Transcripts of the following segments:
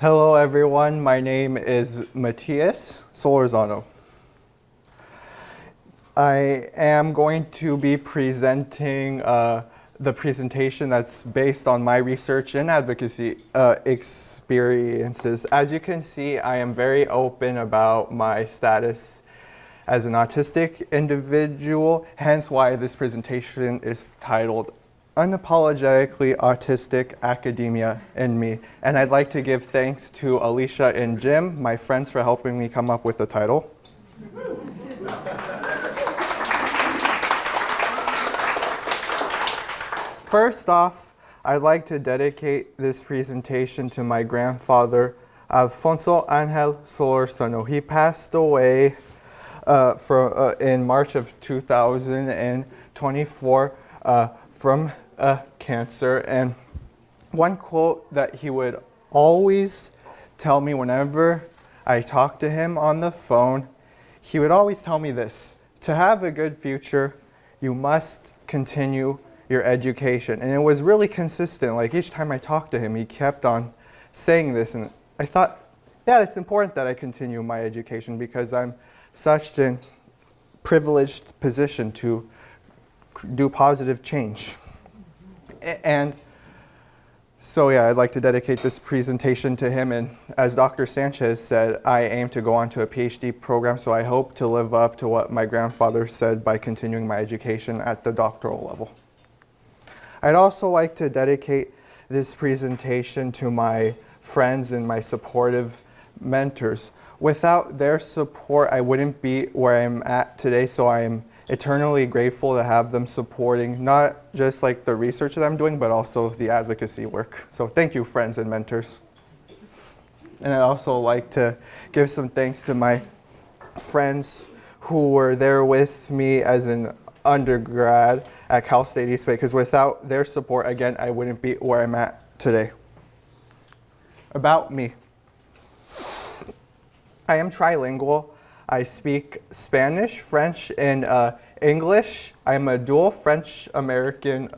Hello everyone, my name is Matias Solorzano. I am going to be presenting the presentation that's based on my research and advocacy experiences. As you can see, I am very open about my status as an autistic individual, hence why this presentation is titled Unapologetically Autistic Academia and Me. And I'd like to give thanks to Alicia and Jim, my friends, for helping me come up with the title. First off, I'd like to dedicate this presentation to my grandfather, Alfonso Angel Solorzano. He passed away in March of 2024 from cancer. And one quote that he would always tell me whenever I talked to him on the phone, he would always tell me this: to have a good future, you must continue your education. And it was really consistent. Like each time I talked to him, he kept on saying this. And I thought, yeah, it's important that I continue my education because I'm such a privileged position to do positive change. And so yeah, I'd like to dedicate this presentation to him. And as Dr. Sanchez said, I aim to go on to a PhD program, so I hope to live up to what my grandfather said by continuing my education at the doctoral level. I'd also like to dedicate this presentation to my friends and my supportive mentors. Without their support, I wouldn't be where I'm at today, so I am eternally grateful to have them supporting not just like the research that I'm doing, but also the advocacy work. So thank you, friends and mentors. And I'd also like to give some thanks to my friends who were there with me as an undergrad at Cal State East Bay, because without their support, again, I wouldn't be where I'm at today. About me. I am trilingual. I speak Spanish, French, and English. I'm a dual French-American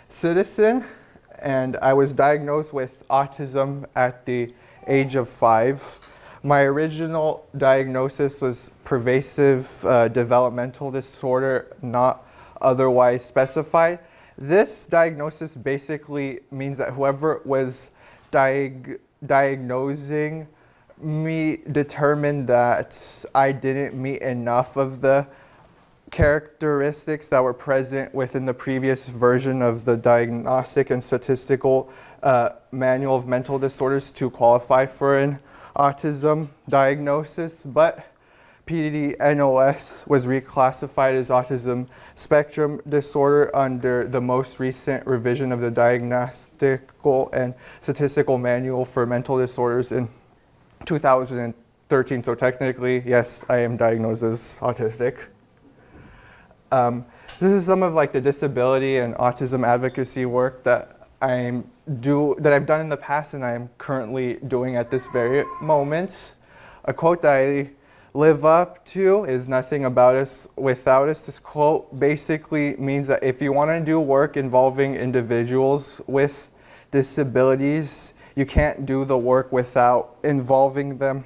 citizen, and I was diagnosed with autism at the age of 5. My original diagnosis was pervasive developmental disorder, not otherwise specified. This diagnosis basically means that whoever was diagnosing me determined that I didn't meet enough of the characteristics that were present within the previous version of the Diagnostic and Statistical Manual of Mental Disorders to qualify for an autism diagnosis, but PDD-NOS was reclassified as autism spectrum disorder under the most recent revision of the Diagnostical and Statistical Manual for Mental Disorders in 2013. So technically, yes, I am diagnosed as autistic. This is some of like the disability and autism advocacy work that I've done in the past and I'm currently doing at this very moment. A quote that I live up to is "Nothing about us without us." This quote basically means that if you want to do work involving individuals with disabilities, you can't do the work without involving them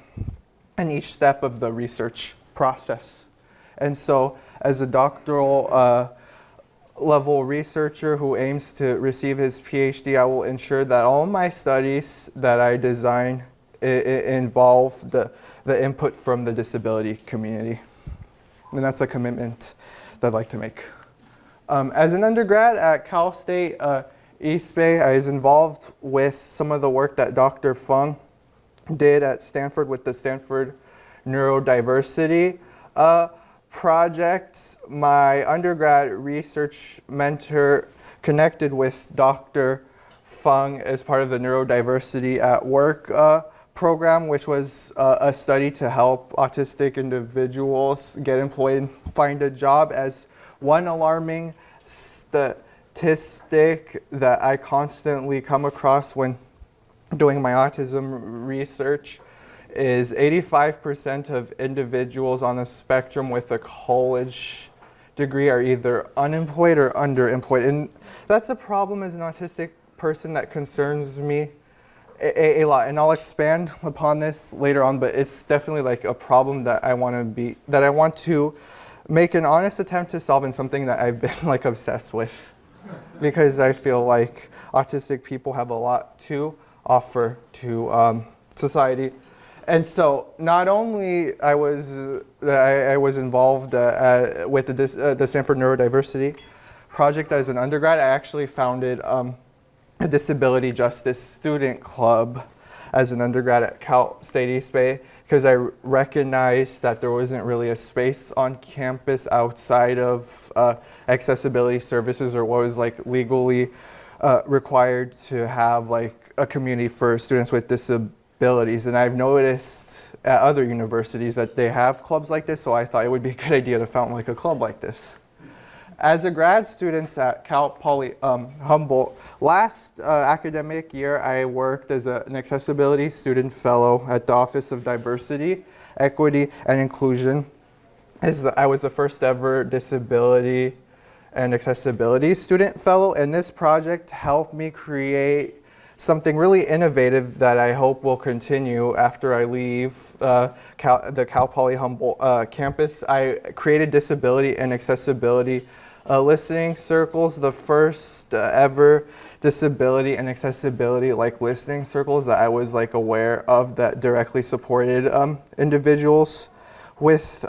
in each step of the research process. And so as a doctoral level researcher who aims to receive his PhD, I will ensure that all my studies that I design involve the input from the disability community. And that's a commitment that I'd like to make. As an undergrad at Cal State East Bay, I was involved with some of the work that Dr. Fung did at Stanford with the Stanford Neurodiversity project. My undergrad research mentor connected with Dr. Fung as part of the Neurodiversity at Work program, which was a study to help autistic individuals get employed and find a job. As one alarming statistic that I constantly come across when doing my autism research is 85% of individuals on the spectrum with a college degree are either unemployed or underemployed. And that's a problem as an autistic person that concerns me a lot, and I'll expand upon this later on, but it's definitely like a problem that I want to make an honest attempt to solve, and something that I've been like obsessed with, because I feel like autistic people have a lot to offer to society. And so not only I was involved with the Stanford Neurodiversity Project as an undergrad, I actually founded a disability justice student club as an undergrad at Cal State East Bay, because I recognized that there wasn't really a space on campus outside of accessibility services, or what was like legally required to have like a community for students with disabilities. And I've noticed at other universities that they have clubs like this, so I thought it would be a good idea to found like a club like this. As a grad student at Cal Poly Humboldt, last academic year I worked as an accessibility student fellow at the Office of Diversity, Equity, and Inclusion. I was the first ever disability and accessibility student fellow, and this project helped me create something really innovative that I hope will continue after I leave the Cal Poly Humboldt campus. I created disability and accessibility listening circles, the first ever disability and accessibility like listening circles that I was like aware of that directly supported individuals with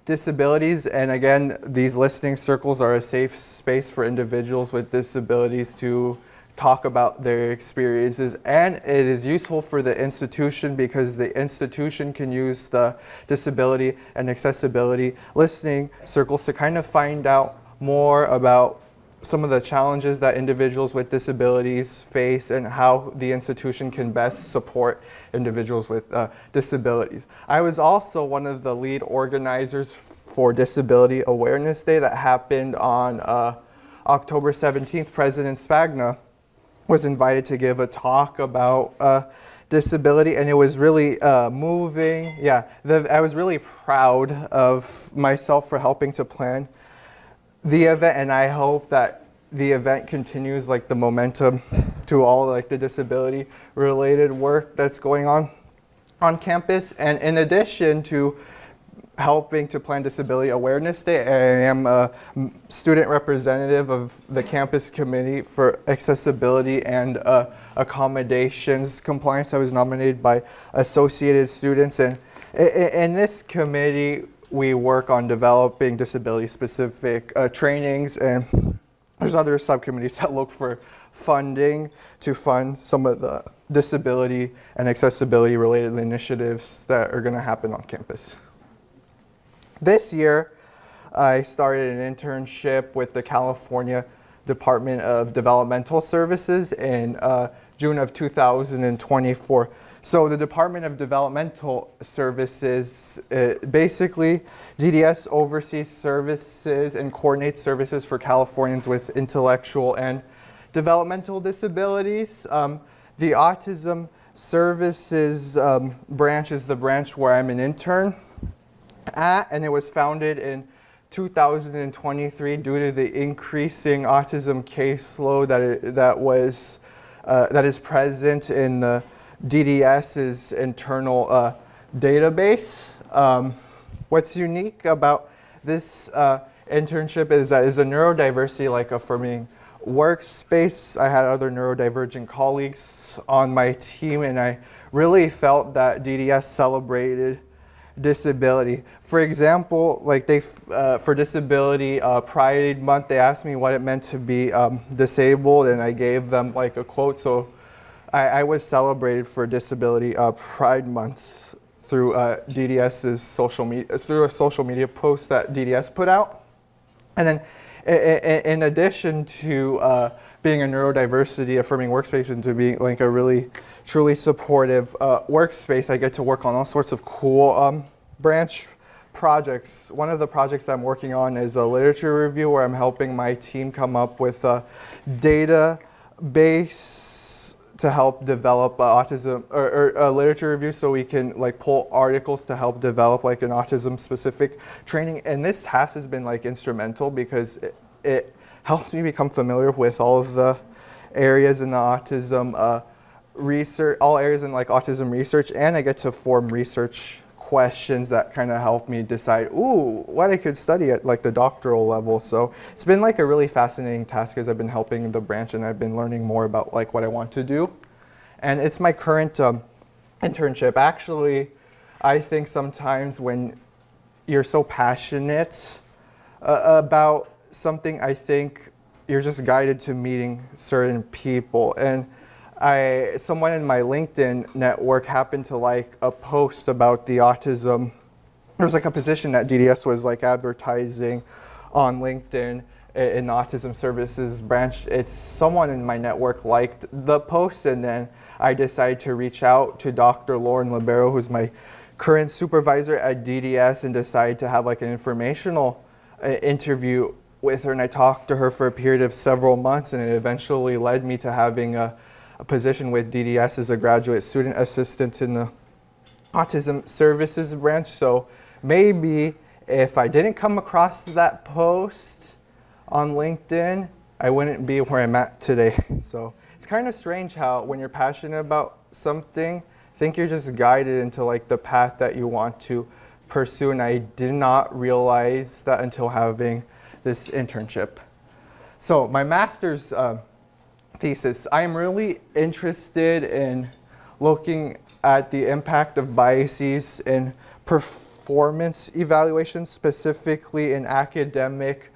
disabilities. And again, these listening circles are a safe space for individuals with disabilities to talk about their experiences, and it is useful for the institution because the institution can use the disability and accessibility listening circles to kind of find out more about some of the challenges that individuals with disabilities face and how the institution can best support individuals with disabilities. I was also one of the lead organizers for Disability Awareness Day that happened on October 17th. President Spagna was invited to give a talk about disability, and it was really moving. Yeah, I was really proud of myself for helping to plan the event, and I hope that the event continues like the momentum to all like the disability related work that's going on campus. And in addition to helping to plan Disability Awareness Day, I am a student representative of the campus committee for accessibility and accommodations compliance. I was nominated by Associated Students, and in this committee we work on developing disability specific trainings, and there's other subcommittees that look for funding to fund some of the disability and accessibility related initiatives that are going to happen on campus. This year, I started an internship with the California Department of Developmental Services in June of 2024. So the Department of Developmental Services, basically DDS oversees services and coordinates services for Californians with intellectual and developmental disabilities. The Autism Services branch is the branch where I'm an intern at, and it was founded in 2023 due to the increasing autism caseload that is present in the DDS's internal database. What's unique about this internship is that it's a neurodiversity like affirming workspace. I had other neurodivergent colleagues on my team, and I really felt that DDS celebrated disability. For example, like for Disability Pride Month, they asked me what it meant to be disabled, and I gave them like a quote. So I was celebrated for Disability Pride Month through DDS's social media, through a social media post that DDS put out. And then in addition to being a neurodiversity affirming workspace and to being like a really truly supportive workspace, I get to work on all sorts of cool branch projects. One of the projects I'm working on is a literature review where I'm helping my team come up with a database to help develop autism or a literature review, so we can like pull articles to help develop like an autism specific training. And this task has been like instrumental because it helps me become familiar with all of the areas in the autism research, all areas in like autism research, and I get to form research questions that kind of help me decide, ooh, what I could study at like the doctoral level. So it's been like a really fascinating task as I've been helping the branch, and I've been learning more about like what I want to do. And it's my current internship. Actually, I think sometimes when you're so passionate about something, I think you're just guided to meeting certain people. And someone in my LinkedIn network happened to like a post about the autism. There was like a position that DDS was like advertising on LinkedIn in the autism services branch. It's someone in my network liked the post, and then I decided to reach out to Dr. Lauren Libero, who's my current supervisor at DDS, and decided to have like an informational interview with her. And I talked to her for a period of several months, and it eventually led me to having a position with DDS as a graduate student assistant in the autism services branch. So maybe if I didn't come across that post on LinkedIn, I wouldn't be where I'm at today. So it's kind of strange how when you're passionate about something, I think you're just guided into like the path that you want to pursue. And I did not realize that until having this internship. So my master's thesis, I am really interested in looking at the impact of biases in performance evaluations, specifically in academic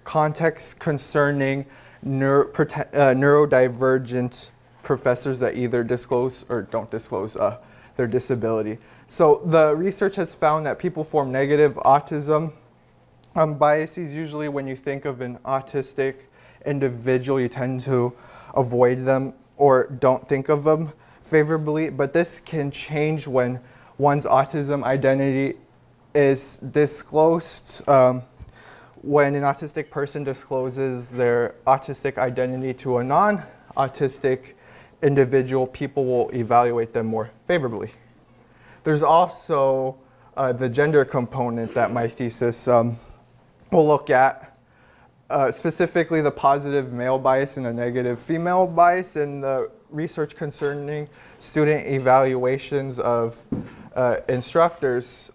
contexts concerning neurodivergent professors that either disclose or don't disclose their disability. So the research has found that people form negative autism biases. Usually when you think of an autistic individual, you tend to avoid them or don't think of them favorably, but this can change when one's autism identity is disclosed. When an autistic person discloses their autistic identity to a non-autistic individual, people will evaluate them more favorably. There's also the gender component that my thesis will look at. Specifically the positive male bias and the negative female bias in the research concerning student evaluations of instructors.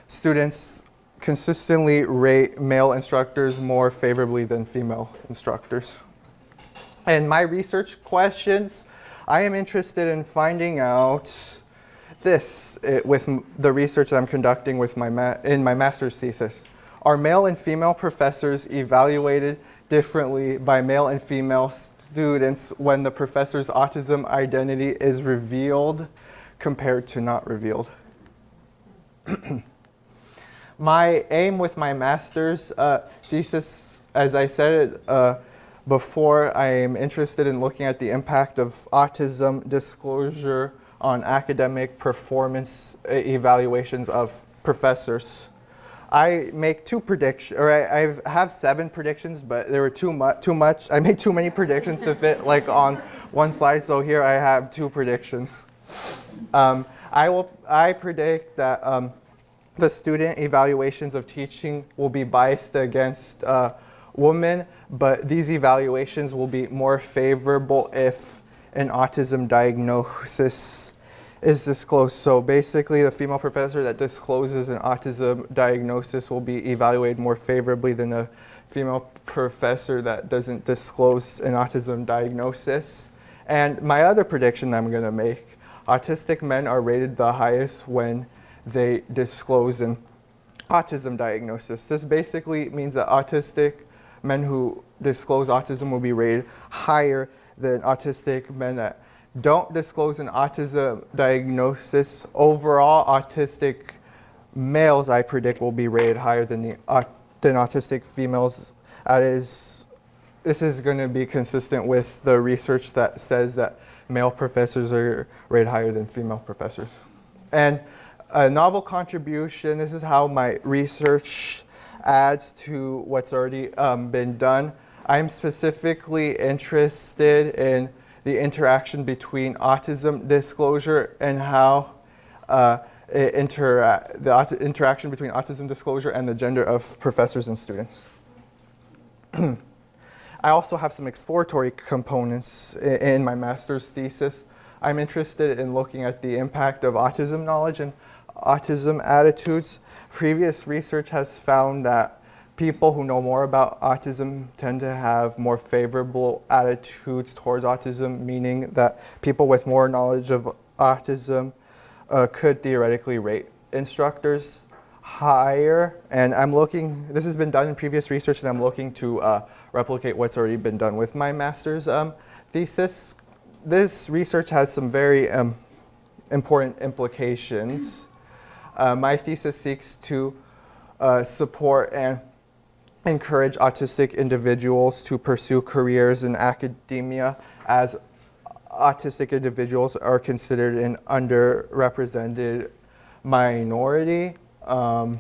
Students consistently rate male instructors more favorably than female instructors. And my research questions, I am interested in finding out this with the research that I'm conducting with in my master's thesis. Are male and female professors evaluated differently by male and female students when the professor's autism identity is revealed compared to not revealed? My aim with my master's thesis, as I said before, I am interested in looking at the impact of autism disclosure on academic performance evaluations of professors. I make two predictions, or I have 7 predictions, but there were too much. I made too many predictions to fit like on one slide, so here I have 2 predictions. I predict that the student evaluations of teaching will be biased against women, but these evaluations will be more favorable if an autism diagnosis is disclosed. So basically, the female professor that discloses an autism diagnosis will be evaluated more favorably than a female professor that doesn't disclose an autism diagnosis. And my other prediction that I'm going to make, autistic men are rated the highest when they disclose an autism diagnosis. This basically means that autistic men who disclose autism will be rated higher than autistic men that don't disclose an autism diagnosis. Overall, autistic males, I predict, will be rated higher than autistic females. This is going to be consistent with the research that says that male professors are rated higher than female professors. And a novel contribution, this is how my research adds to what's already been done. I'm specifically interested in the interaction between autism disclosure and how the interaction between autism disclosure and the gender of professors and students. I also have some exploratory components in my master's thesis. I'm interested in looking at the impact of autism knowledge and autism attitudes. Previous research has found that people who know more about autism tend to have more favorable attitudes towards autism, meaning that people with more knowledge of autism could theoretically rate instructors higher. And this has been done in previous research, and I'm looking to replicate what's already been done with my master's thesis. This research has some very important implications. My thesis seeks to support and encourage autistic individuals to pursue careers in academia, as autistic individuals are considered an underrepresented minority. And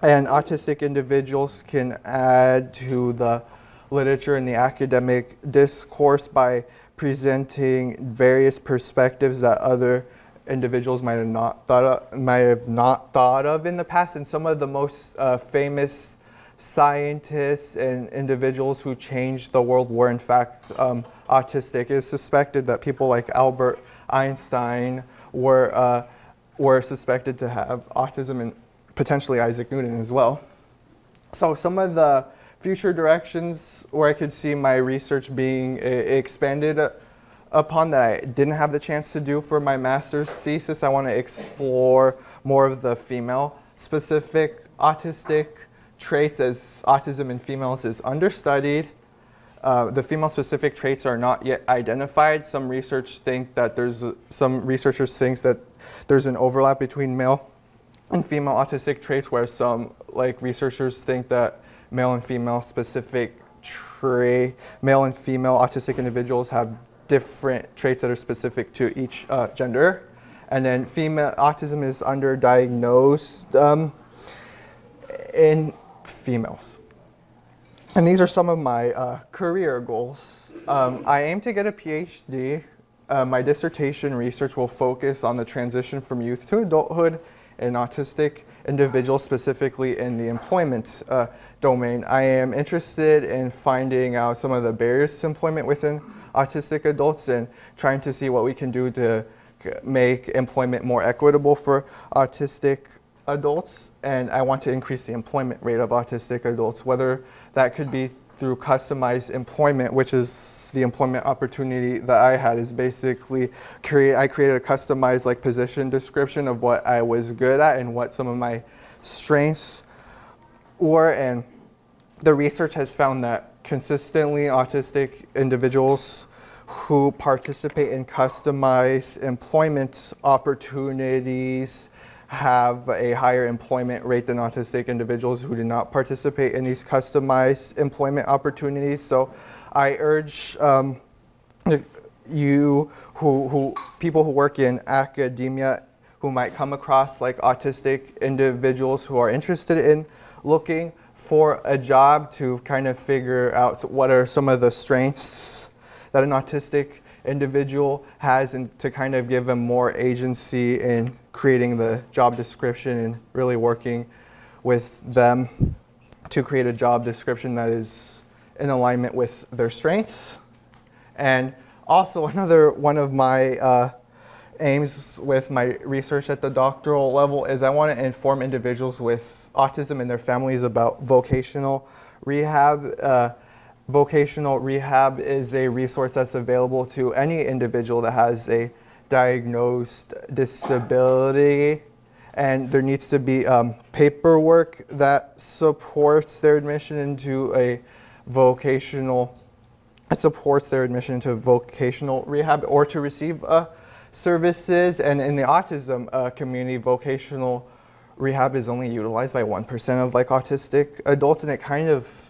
autistic individuals can add to the literature and the academic discourse by presenting various perspectives that other individuals might have not thought of in the past. And some of the most famous scientists and individuals who changed the world were in fact autistic. It is suspected that people like Albert Einstein were suspected to have autism, and potentially Isaac Newton as well. So some of the future directions where I could see my research being expanded upon that I didn't have the chance to do for my master's thesis, I want to explore more of the female-specific autistic traits, as autism in females is understudied. The female-specific traits are not yet identified. Some researchers think that there's an overlap between male and female autistic traits, where some researchers think that male and female autistic individuals have different traits that are specific to each gender. And then autism is underdiagnosed in females. And these are some of my career goals. I aim to get a PhD. My dissertation research will focus on the transition from youth to adulthood in autistic individuals, specifically in the employment domain. I am interested in finding out some of the barriers to employment within autistic adults and trying to see what we can do to make employment more equitable for autistic adults. And I want to increase the employment rate of autistic adults, whether that could be through customized employment, which is the employment opportunity that I had. Is basically I created a customized position description of what I was good at and what some of my strengths were. And the research has found that consistently autistic individuals who participate in customized employment opportunities have a higher employment rate than autistic individuals who do not participate in these customized employment opportunities. So I urge people who work in academia who might come across autistic individuals who are interested in looking for a job to kind of figure out what are some of the strengths that an autistic individual has, and to kind of give them more agency in creating the job description and really working with them to create a job description that is in alignment with their strengths. And also another one of my aims with my research at the doctoral level is I want to inform individuals with autism and their families about vocational rehab. Vocational rehab is a resource that's available to any individual that has a diagnosed disability, and there needs to be paperwork that supports their admission into vocational rehab or to receive services. And in the autism community, vocational rehab is only utilized by 1% of autistic adults, and it kind of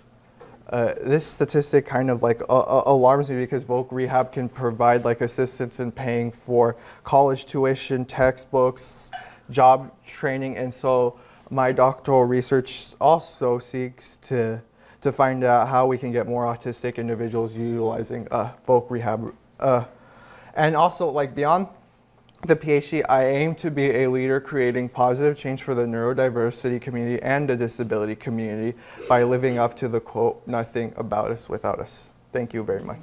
this statistic kind of alarms me, because voc rehab can provide assistance in paying for college tuition, textbooks, job training. And so my doctoral research also seeks to find out how we can get more autistic individuals utilizing voc rehab. And also beyond the PhD, I aim to be a leader creating positive change for the neurodiversity community and the disability community by living up to the quote, "Nothing about us without us." Thank you very much.